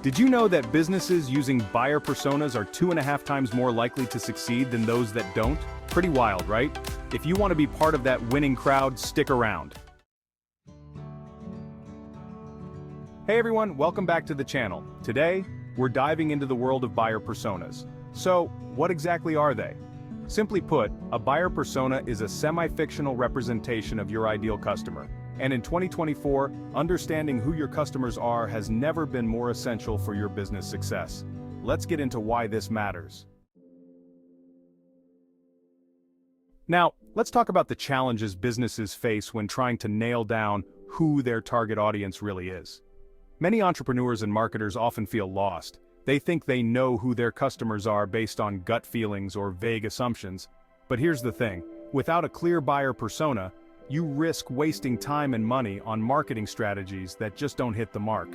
Did you know that businesses using buyer personas are 2.5 times more likely to succeed than those that don't? Pretty wild, right? If you want to be part of that winning crowd, stick around. Hey everyone, welcome back to the channel. Today, we're diving into the world of buyer personas. So, what exactly are they? Simply put, a buyer persona is a semi-fictional representation of your ideal customer. And in 2024, understanding who your customers are has never been more essential for your business success. Let's get into why this matters. Now, let's talk about the challenges businesses face when trying to nail down who their target audience really is. Many entrepreneurs and marketers often feel lost. They think they know who their customers are based on gut feelings or vague assumptions. But here's the thing, without a clear buyer persona, you risk wasting time and money on marketing strategies that just don't hit the mark.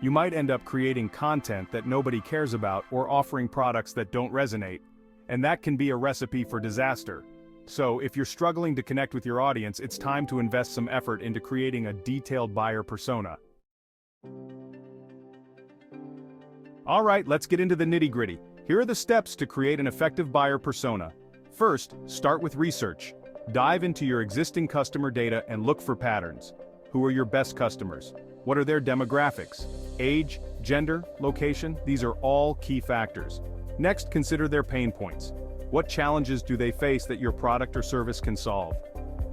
You might end up creating content that nobody cares about or offering products that don't resonate. And that can be a recipe for disaster. So, if you're struggling to connect with your audience, it's time to invest some effort into creating a detailed buyer persona. Alright, let's get into the nitty-gritty. Here are the steps to create an effective buyer persona. First, start with research. Dive into your existing customer data and look for patterns. Who are your best customers? What are their demographics? Age, gender, location? These are all key factors. Next, consider their pain points. What challenges do they face that your product or service can solve?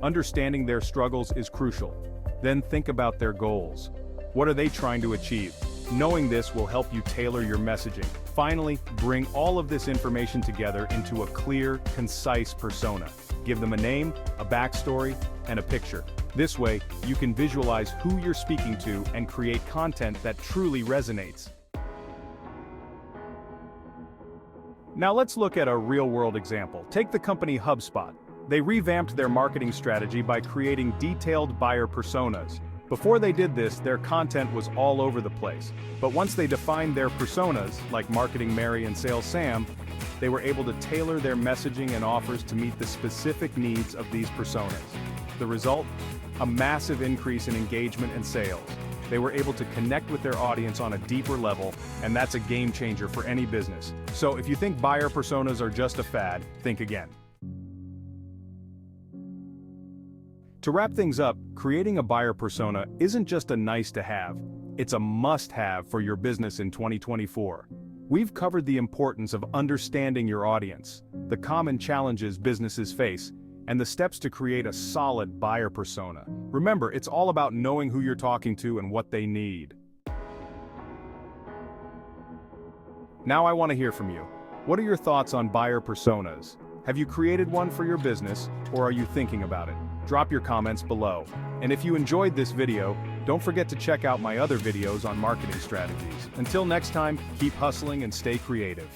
Understanding their struggles is crucial. Then think about their goals. What are they trying to achieve? Knowing this will help you tailor your messaging. Finally, bring all of this information together into a clear, concise persona. Give them a name, a backstory, and a picture. This way, you can visualize who you're speaking to and create content that truly resonates. Now let's look at a real-world example. Take the company HubSpot. They revamped their marketing strategy by creating detailed buyer personas. Before they did this, their content was all over the place. But once they defined their personas, like Marketing Mary and Sales Sam, they were able to tailor their messaging and offers to meet the specific needs of these personas. The result? A massive increase in engagement and sales. They were able to connect with their audience on a deeper level, and that's a game changer for any business. So if you think buyer personas are just a fad, think again. To wrap things up, creating a buyer persona isn't just a nice to have, it's a must-have for your business in 2024. We've covered the importance of understanding your audience, the common challenges businesses face, and the steps to create a solid buyer persona. Remember, it's all about knowing who you're talking to and what they need. Now I want to hear from you. What are your thoughts on buyer personas? Have you created one for your business, or are you thinking about it? Drop your comments below. And if you enjoyed this video, don't forget to check out my other videos on marketing strategies. Until next time, keep hustling and stay creative.